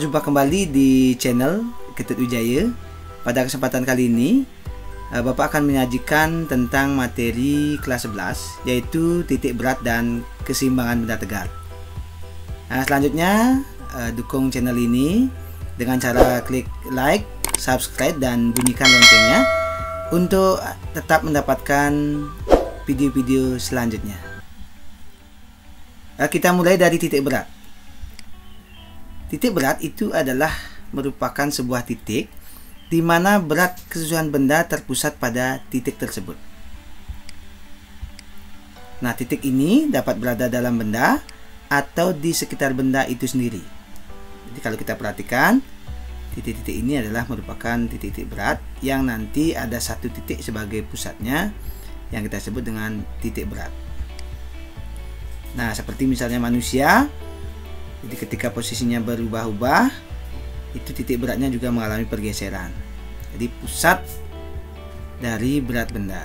Selamat jumpa kembali di channel Ketut Wijaya. Pada kesempatan kali ini Bapak akan menyajikan tentang materi kelas 11, yaitu titik berat dan keseimbangan benda tegar. Nah, selanjutnya dukung channel ini dengan cara klik like, subscribe, dan bunyikan loncengnya untuk tetap mendapatkan video-video selanjutnya. Kita mulai dari titik berat. Titik berat itu adalah merupakan sebuah titik di mana berat keseluruhan benda terpusat pada titik tersebut. Nah, titik ini dapat berada dalam benda atau di sekitar benda itu sendiri. Jadi kalau kita perhatikan, titik-titik ini adalah merupakan titik-titik berat yang nanti ada satu titik sebagai pusatnya yang kita sebut dengan titik berat. Nah, seperti misalnya manusia. Jadi ketika posisinya berubah-ubah, itu titik beratnya juga mengalami pergeseran. Jadi pusat dari berat benda.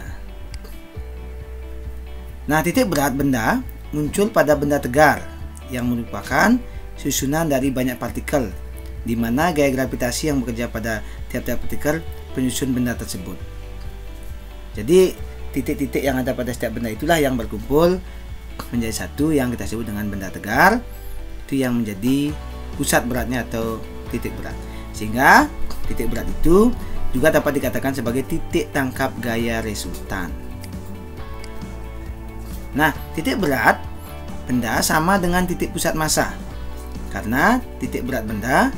Nah, titik berat benda muncul pada benda tegar yang merupakan susunan dari banyak partikel, di mana gaya gravitasi yang bekerja pada tiap-tiap partikel penyusun benda tersebut. Jadi titik-titik yang ada pada setiap benda itulah yang berkumpul menjadi satu yang kita sebut dengan benda tegar. Itu yang menjadi pusat beratnya atau titik berat. Sehingga titik berat itu juga dapat dikatakan sebagai titik tangkap gaya resultan. Nah, titik berat benda sama dengan titik pusat massa, karena titik berat benda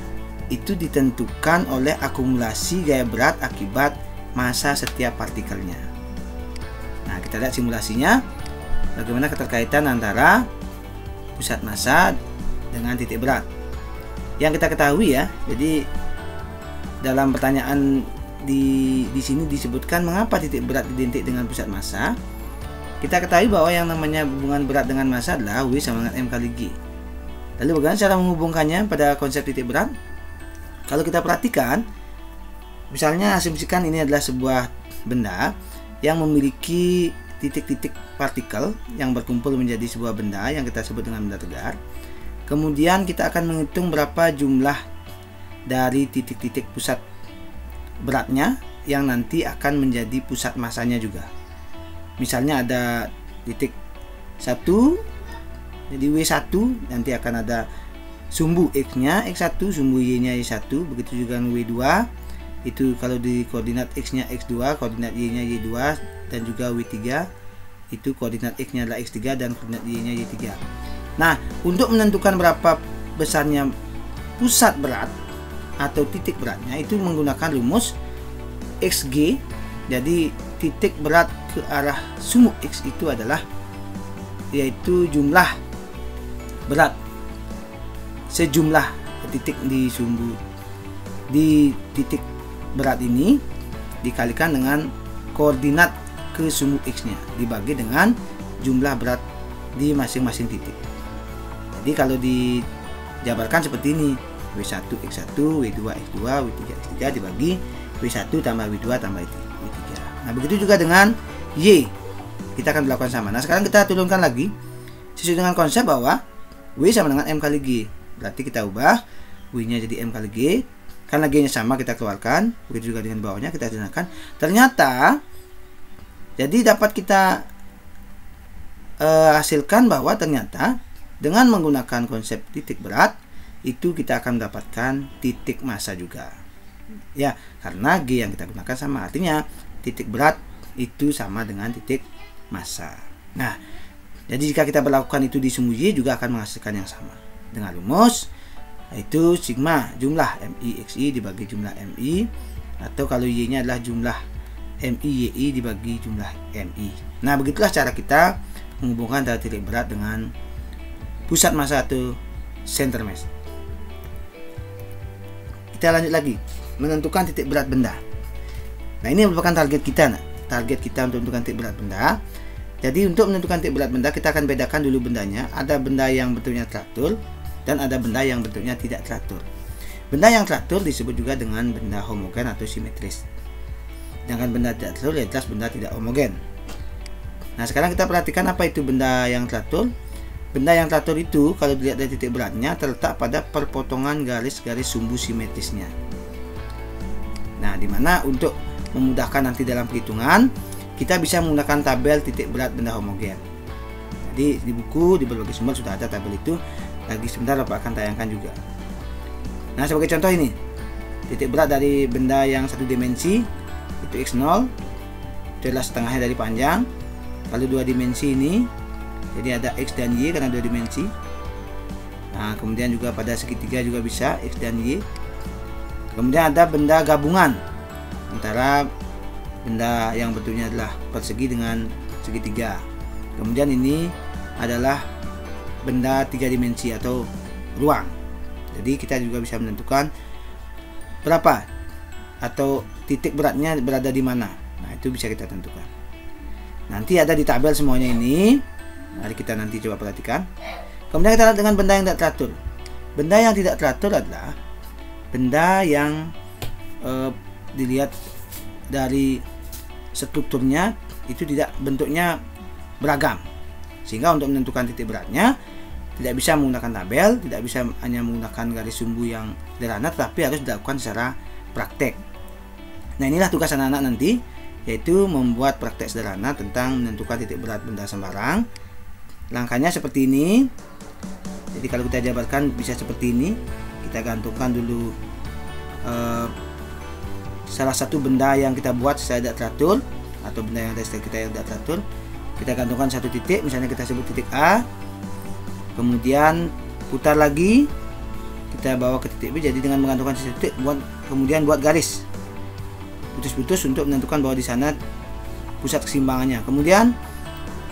itu ditentukan oleh akumulasi gaya berat akibat massa setiap partikelnya. Nah, kita lihat simulasinya bagaimana keterkaitan antara pusat massa dengan titik berat. Yang kita ketahui ya, jadi dalam pertanyaan di sini disebutkan mengapa titik berat identik dengan pusat massa. Kita ketahui bahwa yang namanya hubungan berat dengan massa adalah W sama dengan M kali G. Lalu bagaimana cara menghubungkannya pada konsep titik berat? Kalau kita perhatikan, misalnya asumsikan ini adalah sebuah benda yang memiliki titik-titik partikel yang berkumpul menjadi sebuah benda yang kita sebut dengan benda tegar. Kemudian kita akan menghitung berapa jumlah dari titik-titik pusat beratnya yang nanti akan menjadi pusat massanya juga. Misalnya ada titik 1, jadi W1, nanti akan ada sumbu X-nya X1, sumbu Y-nya Y1, begitu juga dengan W2. Itu kalau di koordinat X-nya X2, koordinat Y-nya Y2, dan juga W3, itu koordinat X-nya adalah X3 dan koordinat Y-nya Y3. Nah, untuk menentukan berapa besarnya pusat berat atau titik beratnya itu menggunakan rumus XG. Jadi titik berat ke arah sumbu X itu adalah yaitu jumlah berat sejumlah titik di sumbu di titik berat ini dikalikan dengan koordinat ke sumbu X-nya dibagi dengan jumlah berat di masing-masing titik. Jadi kalau dijabarkan seperti ini, W1 X1, W2 X2, W3 X3 dibagi W1 tambah W2 tambah W3. Nah, begitu juga dengan Y. Kita akan melakukan sama. Nah, sekarang kita turunkan lagi sesuai dengan konsep bahwa W sama dengan M kali G. Berarti kita ubah W-nya jadi M kali G. Karena G-nya sama kita keluarkan. Begitu juga dengan bawahnya kita gunakan. Ternyata jadi dapat kita hasilkan bahwa ternyata dengan menggunakan konsep titik berat itu kita akan mendapatkan titik massa juga. Ya, karena G yang kita gunakan sama, artinya titik berat itu sama dengan titik massa. Nah, jadi jika kita berlakukan itu di sumbu Y juga akan menghasilkan yang sama. Dengan rumus yaitu sigma jumlah MI XI dibagi jumlah MI, atau kalau Y-nya adalah jumlah MI YI dibagi jumlah MI. Nah, begitulah cara kita menghubungkan antara titik berat dengan pusat massa atau center mass. Kita lanjut lagi menentukan titik berat benda. Nah, ini merupakan target kita. Target kita untuk menentukan titik berat benda. Jadi untuk menentukan titik berat benda kita akan bedakan dulu bendanya. Ada benda yang bentuknya teratur dan ada benda yang bentuknya tidak teratur. Benda yang teratur disebut juga dengan benda homogen atau simetris. Sedangkan benda tidak teratur jelas benda tidak homogen. Nah, sekarang kita perhatikan apa itu benda yang teratur. benda yang teratur itu kalau dilihat dari titik beratnya terletak pada perpotongan garis-garis sumbu simetrisnya. Nah, dimana untuk memudahkan nanti dalam perhitungan kita bisa menggunakan tabel titik berat benda homogen. Jadi di buku, di berbagai sumber sudah ada tabel itu. Lagi sebentar Bapak akan tayangkan juga. Nah, sebagai contoh ini, titik berat dari benda yang satu dimensi itu x0, itu adalah setengahnya dari panjang. Kalau dua dimensi ini, jadi ada x dan y karena dua dimensi. Nah, kemudian juga pada segitiga juga bisa x dan y. Kemudian ada benda gabungan antara benda yang bentuknya adalah persegi dengan segitiga. Kemudian ini adalah benda tiga dimensi atau ruang. Jadi kita juga bisa menentukan berapa atau titik beratnya berada di mana. Nah, itu bisa kita tentukan. Nanti ada di tabel semuanya ini. Mari kita nanti coba perhatikan. Kemudian kita lihat dengan benda yang tidak teratur. Benda yang tidak teratur adalah benda yang dilihat dari strukturnya itu tidak bentuknya beragam, sehingga untuk menentukan titik beratnya tidak bisa menggunakan tabel, tidak bisa hanya menggunakan garis sumbu yang sederhana, tetapi harus dilakukan secara praktek. Nah, inilah tugas anak-anak nanti, yaitu membuat praktek sederhana tentang menentukan titik berat benda sembarang. Langkahnya seperti ini. Jadi kalau kita jabarkan bisa seperti ini. Kita gantungkan dulu salah satu benda yang kita buat secara tidak teratur, atau benda yang tadi kita yang tidak teratur. Kita gantungkan satu titik, misalnya kita sebut titik A. Kemudian putar lagi, kita bawa ke titik B. Jadi dengan menggantungkan satu titik, kemudian buat garis putus-putus untuk menentukan bahwa di sana pusat keseimbangannya. Kemudian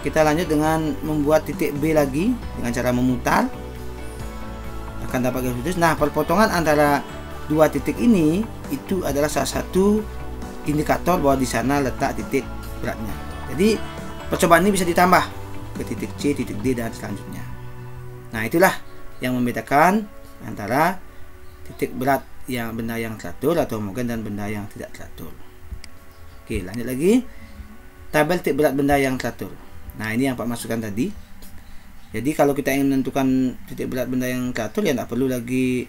kita lanjut dengan membuat titik B lagi dengan cara memutar, akan dapat garis putus. Nah, perpotongan antara dua titik ini itu adalah salah satu indikator bahwa di sana letak titik beratnya. Jadi percobaan ini bisa ditambah ke titik C, titik D, dan selanjutnya. Nah, itulah yang membedakan antara titik berat yang benda yang teratur atau homogen dan benda yang tidak teratur. Oke, lanjut lagi. Tabel titik berat benda yang teratur. Nah, ini yang Pak masukkan tadi. Jadi kalau kita ingin menentukan titik berat benda yang teratur, ya tidak perlu lagi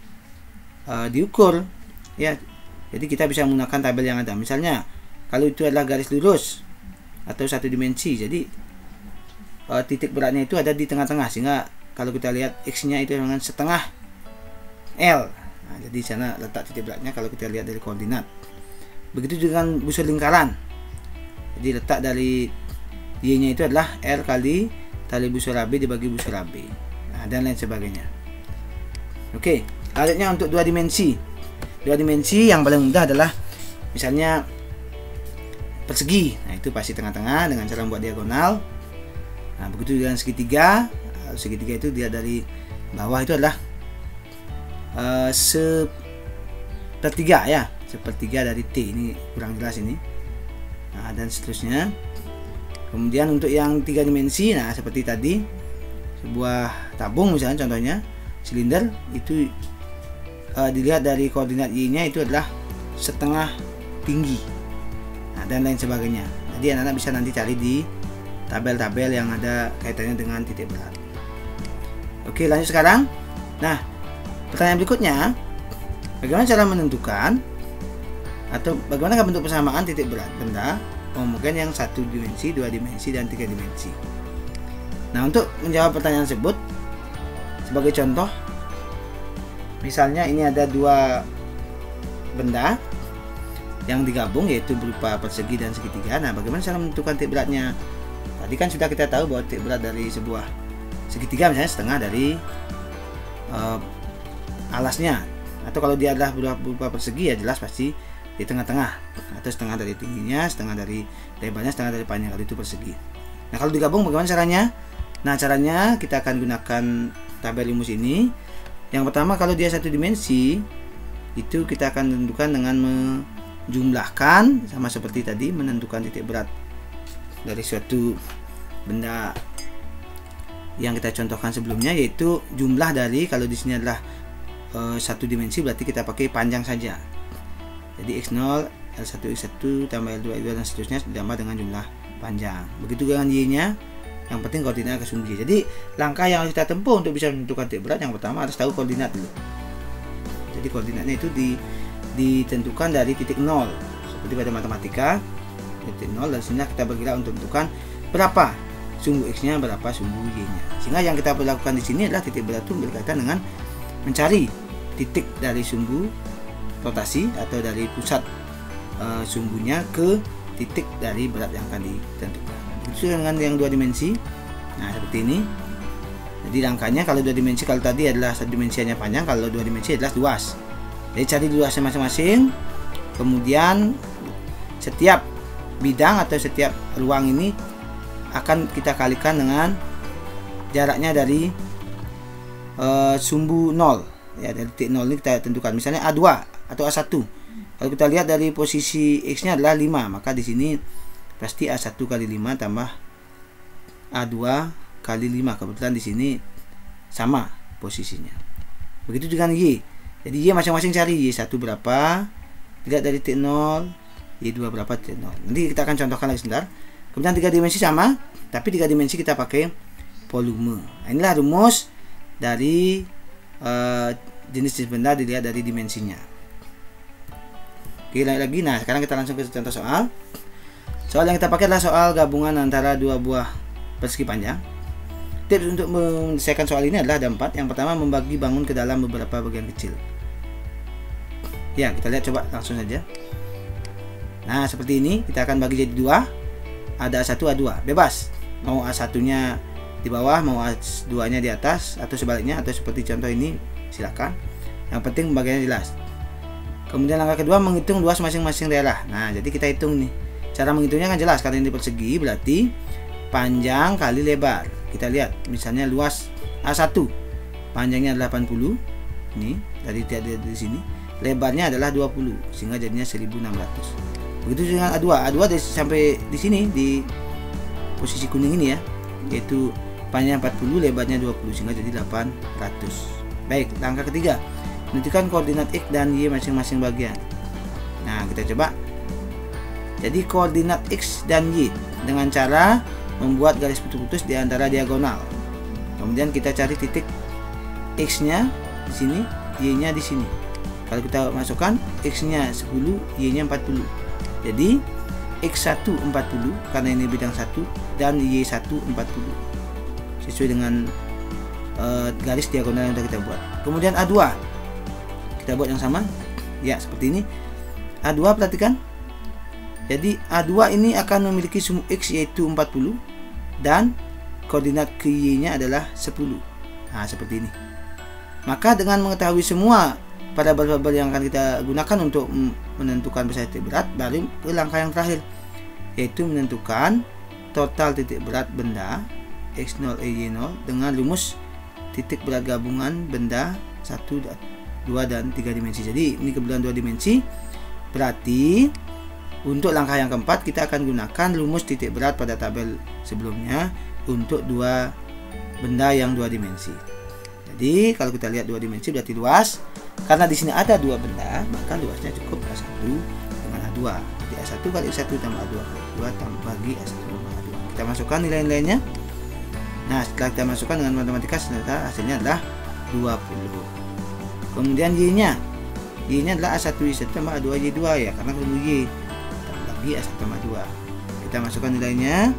diukur, ya. Jadi kita bisa menggunakan tabel yang ada. Misalnya kalau itu adalah garis lurus atau satu dimensi, jadi titik beratnya itu ada di tengah-tengah, sehingga kalau kita lihat x-nya itu dengan setengah L. Nah, jadi sana letak titik beratnya kalau kita lihat dari koordinat. Begitu dengan busur lingkaran. Jadi letak dari y-nya itu adalah R kali tali busur AB dibagi busur AB. Nah, dan lain sebagainya. Oke, selanjutnya untuk dua dimensi. Dua dimensi yang paling mudah adalah misalnya persegi. Nah, itu pasti tengah-tengah dengan cara membuat diagonal. Nah, begitu dengan segitiga. Segitiga itu dia dari bawah itu adalah sepertiga, ya, sepertiga dari T. Ini kurang jelas ini. Nah, dan seterusnya. Kemudian untuk yang tiga dimensi, nah seperti tadi, sebuah tabung misalnya contohnya silinder itu dilihat dari koordinat y-nya itu adalah setengah tinggi. Nah, dan lain sebagainya. Jadi anak-anak bisa nanti cari di tabel-tabel yang ada kaitannya dengan titik berat. Oke, lanjut sekarang. Nah, pertanyaan berikutnya, bagaimana cara menentukan atau bagaimana bentuk persamaan titik berat benda homogen yang satu dimensi, dua dimensi, dan tiga dimensi? Nah, untuk menjawab pertanyaan tersebut, sebagai contoh, misalnya ini ada dua benda yang digabung, yaitu berupa persegi dan segitiga. Nah, bagaimana cara menentukan titik beratnya? Tadi kan sudah kita tahu bahwa titik berat dari sebuah segitiga misalnya setengah dari alasnya, atau kalau dia adalah berupa persegi, ya jelas pasti di tengah-tengah, atau setengah dari tingginya, setengah dari lebarnya, setengah dari panjang, kalau itu persegi. Nah, kalau digabung bagaimana caranya? Nah, caranya kita akan gunakan tabel rumus ini. Yang pertama, kalau dia satu dimensi, itu kita akan tentukan dengan menjumlahkan, sama seperti tadi menentukan titik berat dari suatu benda yang kita contohkan sebelumnya, yaitu jumlah dari, kalau di sini adalah satu dimensi, berarti kita pakai panjang saja. Jadi x0, L1 x1 tambah L2 x2 dan seterusnya ditambah dengan jumlah panjang. Begitu dengan y-nya, Yang penting koordinat ke sumbu Y. Jadi langkah yang harus kita tempuh untuk bisa menentukan titik berat, yang pertama harus tahu koordinat dulu. Jadi koordinatnya itu ditentukan dari titik 0 seperti pada matematika. Titik 0 dan sini kita bergerak untuk tentukan berapa sumbu X-nya, berapa sumbu Y-nya. Sehingga yang kita lakukan di sini adalah titik berat itu berkaitan dengan mencari titik dari sumbu rotasi atau dari pusat sumbunya ke titik dari berat yang akan ditentukan. Itu dengan yang 2 dimensi. Nah, seperti ini. Jadi langkahnya kalau 2 dimensi, kalau tadi adalah 1 dimensi hanya panjang, kalau 2 dimensi adalah luas. Jadi cari luasnya masing-masing. Kemudian setiap bidang atau setiap ruang ini akan kita kalikan dengan jaraknya dari sumbu 0. Ya, dari titik 0 ini kita tentukan. Misalnya A2 atau A1. Kalau kita lihat dari posisi X-nya adalah 5, maka di sini pasti A1 kali 5 tambah A2 kali 5. Kebetulan di sini sama posisinya. Begitu dengan Y. Jadi Y masing-masing cari Y1 berapa, lihat dari titik 0, Y2 berapa titik 0. Nanti kita akan contohkan lagi sebentar. Kemudian 3 dimensi sama, tapi 3 dimensi kita pakai volume. Nah, inilah rumus dari jenis benda dilihat dari dimensinya. Oke, lagi. Nah, sekarang kita langsung ke contoh soal. Soal yang kita pakai adalah soal gabungan antara 2 buah persegi panjang. Tips untuk menyelesaikan soal ini adalah ada 4. Yang pertama, membagi bangun ke dalam beberapa bagian kecil. Ya, kita lihat coba langsung saja. Nah, seperti ini kita akan bagi jadi 2. Ada A1, A2. Bebas. Mau A1-nya di bawah, mau A2-nya di atas, atau sebaliknya, atau seperti contoh ini, silakan. Yang penting pembagiannya jelas. Kemudian langkah kedua, menghitung luas masing-masing daerah. Nah, jadi kita hitung nih. Cara menghitungnya kan jelas, karena ini persegi berarti panjang kali lebar. Kita lihat misalnya luas A1 panjangnya adalah 80, ini dari sini, lebarnya adalah 20 sehingga jadinya 1600. Begitu dengan A2. A2 sampai di sini di posisi kuning ini ya, yaitu panjang 40, lebarnya 20 sehingga jadi 800. Baik, langkah ketiga, menentukan koordinat X dan Y masing-masing bagian. Nah, kita coba. Jadi koordinat X dan Y dengan cara membuat garis putus-putus di antara diagonal. Kemudian kita cari titik X-nya di sini, Y-nya di sini. Kalau kita masukkan X-nya 10, Y-nya 40. Jadi X1 40 karena ini bidang 1 dan Y1 40. Sesuai dengan garis diagonal yang sudah kita buat. Kemudian A2. Kita buat yang sama. Ya, seperti ini. A2 perhatikan. Jadi A2 ini akan memiliki sumbu X yaitu 40 dan koordinat ke Y-nya adalah 10. Nah, seperti ini. Maka dengan mengetahui semua variabel-variabel yang akan kita gunakan untuk menentukan besar titik berat, baru ke langkah yang terakhir, yaitu menentukan total titik berat benda X0 Y0 dengan rumus titik berat gabungan benda 1, 2 dan 3 dimensi. Jadi ini kebetulan 2 dimensi. Berarti untuk langkah yang keempat kita akan gunakan rumus titik berat pada tabel sebelumnya untuk 2 benda yang 2 dimensi. Jadi kalau kita lihat 2 dimensi berarti luas. Karena di sini ada 2 benda, maka luasnya cukup A1 dengan A2. Jadi A1 kali A1 tambah A2 kali A2 tambah bagi A1 tambah A2. Kita masukkan nilai-nilainya. Nah, setelah kita masukkan dengan matematika, ternyata hasilnya adalah 20. Kemudian Y-nya adalah A1 Y1 tambah A2 Y2 ya, karena ketemu Y. Bagi A1 tambah 2. Kita masukkan nilainya.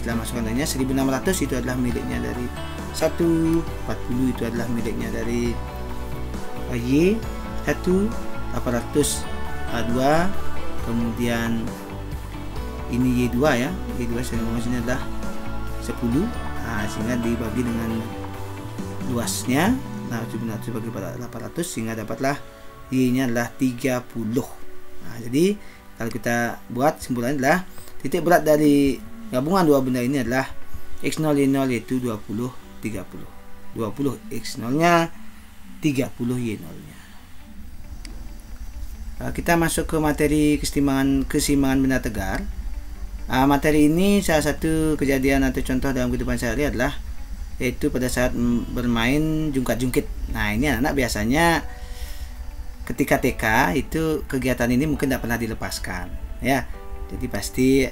Setelah masukkan nilainya 1600 itu adalah miliknya dari 1, 40 itu adalah miliknya dari Y1, 800 A2, kemudian ini Y2 ya, Y2 maksudnya adalah 10. Nah, sehingga dibagi dengan luasnya, nah 700 bagi 800 sehingga dapatlah Y-nya adalah 30. Nah, jadi kalau kita buat simpulannya adalah titik berat dari gabungan 2 benda ini adalah X0 Y0 yaitu 20 30. 20 X0 nya, 30 Y0 nya. Kita masuk ke materi keseimbangan benda tegar. Materi ini salah satu kejadian atau contoh dalam kehidupan sehari adalah yaitu pada saat bermain jungkat-jungkit. Nah, ini anak-anak biasanya ketika TK itu kegiatan ini mungkin tidak pernah dilepaskan ya. Jadi pasti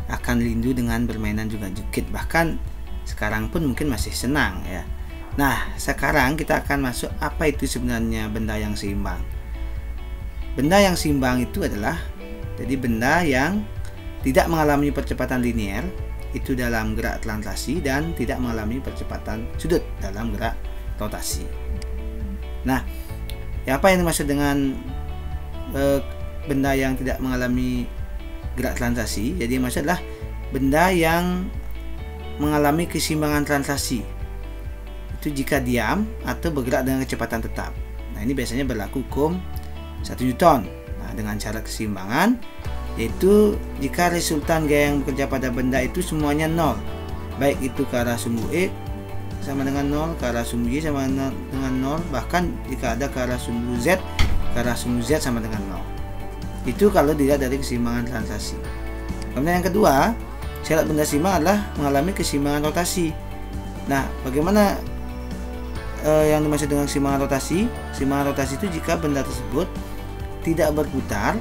akan rindu dengan bermainan juga jukit, bahkan sekarang pun mungkin masih senang ya. Nah, sekarang kita akan masuk apa itu sebenarnya benda yang seimbang. Benda yang seimbang itu adalah jadi benda yang tidak mengalami percepatan linear itu dalam gerak translasi dan tidak mengalami percepatan sudut dalam gerak rotasi. Nah, ya apa yang dimaksud dengan benda yang tidak mengalami gerak translasi? Jadi maksudnya benda yang mengalami keseimbangan translasi itu jika diam atau bergerak dengan kecepatan tetap. Nah, ini biasanya berlaku hukum 1 Newton. Nah, dengan syarat keseimbangan yaitu jika resultan gaya yang bekerja pada benda itu semuanya 0, baik itu ke arah sumbu X sama dengan 0, ke arah sumbu Y sama dengan 0, bahkan jika ada ke arah sumbu Z, ke arah sumbu Z sama dengan 0. Itu kalau dilihat dari keseimbangan translasi. Kemudian yang kedua, syarat benda seimbang adalah mengalami keseimbangan rotasi. Nah, bagaimana yang dimaksud dengan keseimbangan rotasi? Keseimbangan rotasi itu jika benda tersebut tidak berputar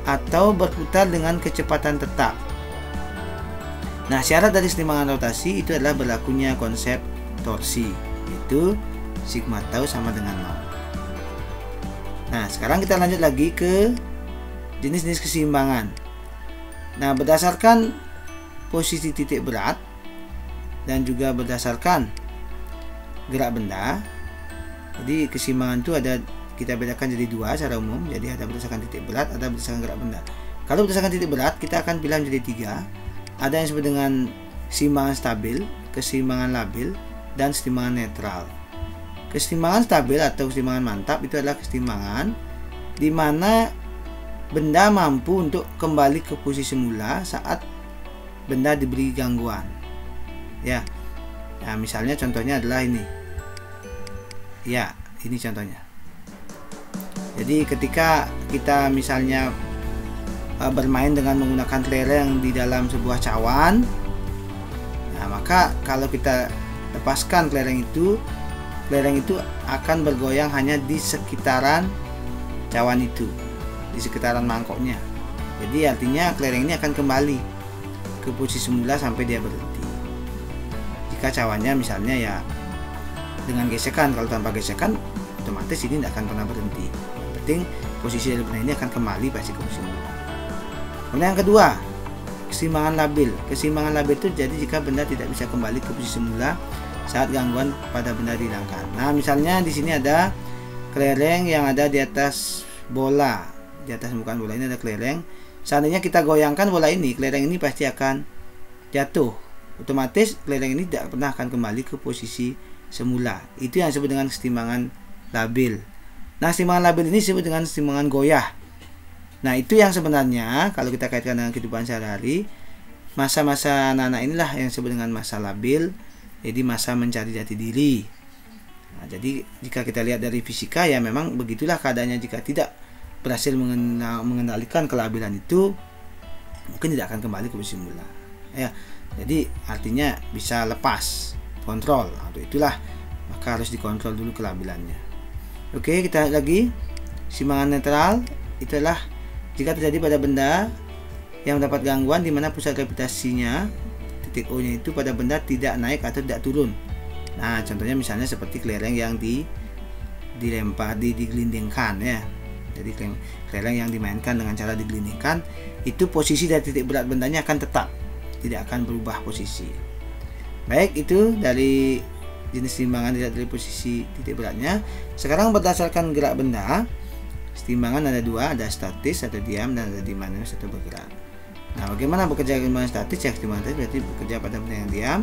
atau berputar dengan kecepatan tetap. Nah, syarat dari keseimbangan rotasi itu adalah berlakunya konsep torsi, yaitu sigma tau sama dengan 0. Nah, sekarang kita lanjut lagi ke jenis-jenis keseimbangan. Nah, berdasarkan posisi titik berat dan juga berdasarkan gerak benda, jadi keseimbangan itu ada kita bedakan jadi dua secara umum. Jadi ada berdasarkan titik berat, ada berdasarkan gerak benda. Kalau berdasarkan titik berat kita akan pilih menjadi 3. Ada yang disebut dengan keseimbangan stabil, keseimbangan labil, dan keseimbangan netral. Keseimbangan stabil atau keseimbangan mantap itu adalah keseimbangan di mana benda mampu untuk kembali ke posisi semula saat benda diberi gangguan. Ya. Nah, misalnya contohnya adalah ini. Ya, ini contohnya. Jadi ketika kita misalnya bermain dengan menggunakan kelereng di dalam sebuah cawan, nah maka kalau kita lepaskan kelereng itu akan bergoyang hanya di sekitaran cawan itu, di sekitaran mangkoknya. Jadi artinya kelereng ini akan kembali ke posisi semula sampai dia berhenti. Jika cawannya misalnya ya dengan gesekan, kalau tanpa gesekan otomatis ini tidak akan pernah berhenti. Yang penting posisi dari benda ini akan kembali pasti ke posisi semula. Kemudian yang kedua, keseimbangan labil. Keseimbangan labil itu jadi jika benda tidak bisa kembali ke posisi semula saat gangguan pada benda dihilangkan. Nah, misalnya di sini ada kelereng yang ada di atas bola, di atas permukaan bola ini ada kelereng. Seandainya kita goyangkan bola ini, kelereng ini pasti akan jatuh. Otomatis kelereng ini tidak pernah akan kembali ke posisi semula. Itu yang disebut dengan keseimbangan labil. Nah, keseimbangan labil ini disebut dengan keseimbangan goyah. Nah, itu yang sebenarnya kalau kita kaitkan dengan kehidupan sehari-hari, masa-masa anak-anak inilah yang disebut dengan masa labil. Jadi masa mencari jati diri. Nah, jadi jika kita lihat dari fisika ya memang begitulah keadaannya jika tidak berhasil mengendalikan kelabilan itu, mungkin tidak akan kembali ke posisi semula. Ya. Jadi artinya bisa lepas kontrol. Untuk itulah maka harus dikontrol dulu kelabilannya. Oke, kita lihat lagi. Keseimbangan netral itu adalah jika terjadi pada benda yang mendapat gangguan di mana pusat gravitasinya titik O-nya itu pada benda tidak naik atau tidak turun. Nah, contohnya misalnya seperti kelereng yang digelindingkan ya. Jadi kelereng yang dimainkan dengan cara digelindingkan, itu posisi dari titik berat bendanya akan tetap, tidak akan berubah posisi. Baik, itu dari jenis timbangan dilihat dari posisi titik beratnya. Sekarang berdasarkan gerak benda, timbangan ada dua, ada statis atau diam dan ada dinamis atau bergerak. Nah, bagaimana bekerja timbangan statis? Ya, timbangan statis berarti bekerja pada benda yang diam,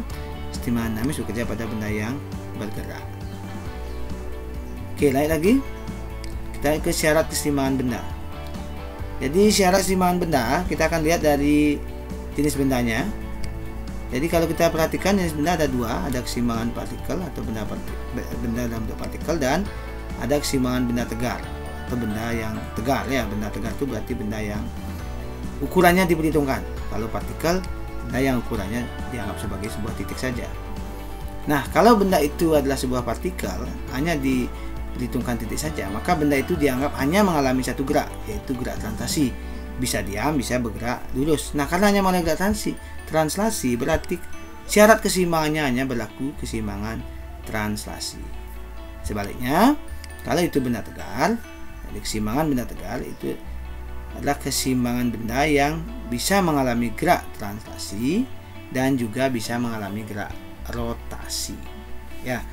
timbangan dinamis bekerja pada benda yang bergerak. Oke, lanjut lagi. Kita ke syarat keseimbangan benda. Jadi syarat keseimbangan benda kita akan lihat dari jenis bendanya. Jadi kalau kita perhatikan jenis benda ada dua, ada keseimbangan partikel atau benda dalam bentuk partikel, dan ada keseimbangan benda tegar atau benda yang tegar ya. Benda tegar itu berarti benda yang ukurannya diperhitungkan. Kalau partikel, benda yang ukurannya dianggap sebagai sebuah titik saja. Nah, kalau benda itu adalah sebuah partikel, hanya diperhitungkan titik saja, maka benda itu dianggap hanya mengalami satu gerak, yaitu gerak translasi bisa diam, bisa bergerak lurus. Nah, karena hanya molekula translasi berarti syarat keseimbangannya hanya berlaku keseimbangan translasi. Sebaliknya, kalau itu benda tegar, jadi keseimbangan benda tegar itu adalah keseimbangan benda yang bisa mengalami gerak translasi dan juga bisa mengalami gerak rotasi. Ya,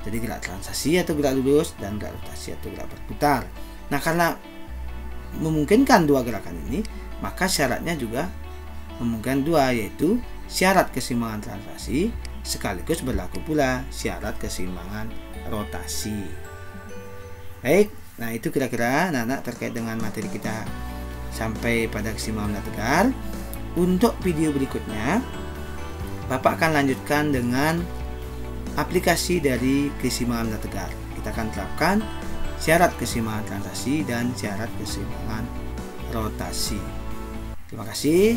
jadi gerak translasi atau gerak lurus dan gerak rotasi atau gerak berputar. Nah, karena memungkinkan dua gerakan ini, maka syaratnya juga memungkinkan dua, yaitu syarat keseimbangan translasi sekaligus berlaku pula syarat keseimbangan rotasi. Baik, nah itu kira-kira anak-anak terkait dengan materi kita sampai pada keseimbangan benda tegar. Untuk video berikutnya, Bapak akan lanjutkan dengan aplikasi dari keseimbangan benda tegar. Kita akan terapkan syarat keseimbangan translasi dan syarat keseimbangan rotasi. Terima kasih.